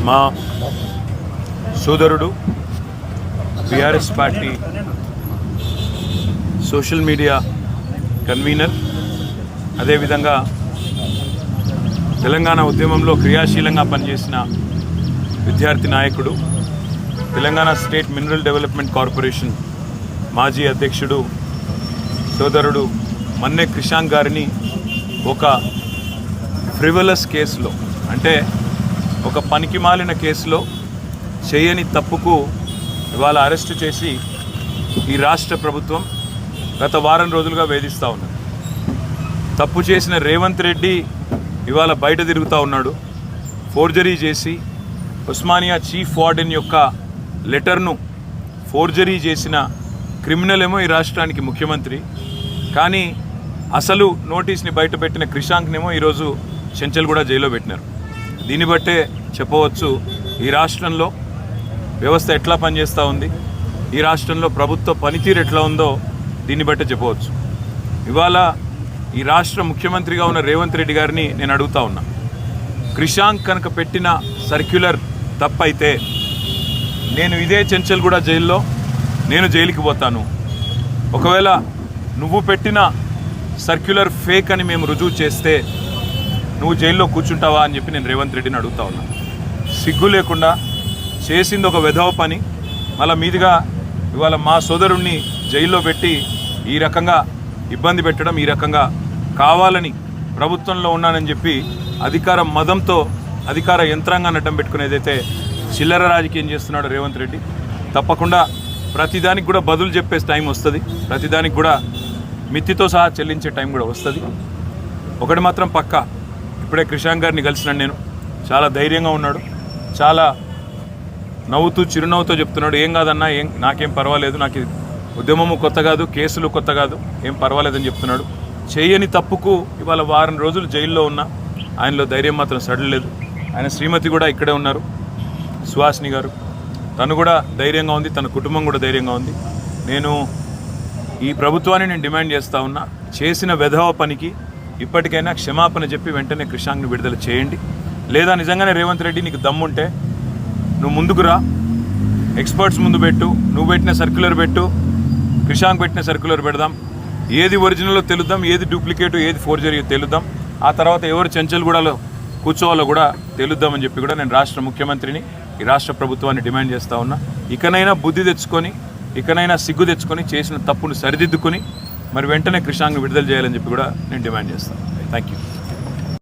మా సోదరుడు BRS party social media convener, అదేవిధంగా తెలంగాణ ఉద్యమంలో క్రియాశీలంగా పనిచేసిన విద్యార్థి నాయకుడు, Telangana state mineral development corporation మాజీ అధ్యక్షుడు సోదరుడు మన్నె క్రిషాంక్ గారిని ఒక ఫ్రివలస్ కేసులో, అంటే ఒక పనికిమాలిన కేసులో చేయని తప్పుకు ఇవాళ అరెస్టు చేసి ఈ రాష్ట్ర ప్రభుత్వం గత వారం రోజులుగా వేధిస్తూ ఉన్నది. తప్పు చేసిన రేవంత్ రెడ్డి ఇవాళ బయట తిరుగుతూ ఉన్నాడు. ఫోర్జరీ చేసి ఉస్మానియా చీఫ్ వార్డెన్ యొక్క లెటర్ను ఫోర్జరీ చేసిన క్రిమినల్ ఏమో ఈ రాష్ట్రానికి ముఖ్యమంత్రి, కానీ అసలు నోటీస్ని బయటపెట్టిన క్రిషాంక్నేమో ఈరోజు చెంచల్గూడ జైల్లో పెట్టినారు. దీన్ని బట్టే చెప్పవచ్చు ఈ రాష్ట్రంలో వ్యవస్థ ఎట్లా పనిచేస్తూ ఉంది, ఈ రాష్ట్రంలో ప్రభుత్వ పనితీరు ఎట్లా ఉందో దీన్ని బట్టే చెప్పవచ్చు. ఇవాళ ఈ రాష్ట్ర ముఖ్యమంత్రిగా ఉన్న రేవంత్ రెడ్డి గారిని నేను అడుగుతా ఉన్నా, క్రిషాంక్ కనుక పెట్టిన సర్క్యులర్ తప్పైతే నేను ఇదే చెంచల్గూడ జైల్లో నేను జైలుకి పోతాను. ఒకవేళ నువ్వు పెట్టిన సర్క్యులర్ ఫేక్ అని మేము రుజువు చేస్తే నువ్వు జైల్లో కూర్చుంటావా అని చెప్పి నేను రేవంత్ రెడ్డిని అడుగుతా ఉన్నా. సిగ్గు లేకుండా చేసింది ఒక వెధవ పని, మళ్ళీ మీదుగా ఇవాళ మా సోదరుణ్ణి జైల్లో పెట్టి ఈ రకంగా ఇబ్బంది పెట్టడం, ఈ రకంగా కావాలని ప్రభుత్వంలో ఉన్నానని చెప్పి అధికార మదంతో అధికార యంత్రాంగాన్ని అడ్డం పెట్టుకునేదైతే చిల్లర రాజకీయం చేస్తున్నాడు రేవంత్ రెడ్డి. తప్పకుండా ప్రతిదానికి కూడా బదులు చెప్పే టైం వస్తుంది, ప్రతిదానికి కూడా మిత్తితో సహా చెల్లించే టైం కూడా వస్తుంది. ఒకటి మాత్రం పక్కా, ఇప్పుడే క్రిషాంక్ గారిని కలిసినాను నేను. చాలా ధైర్యంగా ఉన్నాడు, చాలా నవ్వుతూ చిరునవ్వుతో చెప్తున్నాడు, ఏం కాదన్నా, నాకేం పర్వాలేదు, నాకు ఉద్యమము కొత్త కాదు, కేసులు కొత్త కాదు, ఏం పర్వాలేదని చెప్తున్నాడు. చేయని తప్పుకు ఇవాళ వారం రోజులు జైల్లో ఉన్న ఆయనలో ధైర్యం మాత్రం సడలేదు. ఆయన శ్రీమతి కూడా ఇక్కడే ఉన్నారు, సుహాసిని గారు, తను కూడా ధైర్యంగా ఉంది, తన కుటుంబం కూడా ధైర్యంగా ఉంది. నేను ఈ ప్రభుత్వాన్ని నేను డిమాండ్ చేస్తూ ఉన్నా, చేసిన వెధవ పనికి ఇప్పటికైనా క్షమాపణ చెప్పి వెంటనే క్రిషాంక్ని విడుదల చేయండి. లేదా నిజంగానే రేవంత్ రెడ్డి నీకు దమ్ముంటే నువ్వు ముందుకు రా, ఎక్స్పర్ట్స్ ముందు పెట్టు, నువ్వు పెట్టిన సర్క్యులర్ పెట్టు, క్రిషాంక్ పెట్టిన సర్క్యులర్ పెడదాం, ఏది ఒరిజినల్లో తెలుద్దాం, ఏది డూప్లికేట్, ఏది ఫోర్జరీ తెలుద్దాం. ఆ తర్వాత ఎవరు చెంచల్గూడలో కూర్చోవాలో కూడా తెలుద్దామని చెప్పి కూడా నేను రాష్ట్ర ముఖ్యమంత్రిని, ఈ రాష్ట్ర ప్రభుత్వాన్ని డిమాండ్ చేస్తూ ఉన్నా. ఇకనైనా బుద్ధి తెచ్చుకొని, ఇకనైనా సిగ్గు తెచ్చుకొని, చేసిన తప్పును సరిదిద్దుకొని మరి వెంటనే క్రిషాంక్ని విడుదల చేయాలని చెప్పి కూడా నేను డిమాండ్ చేస్తాను. Thank you.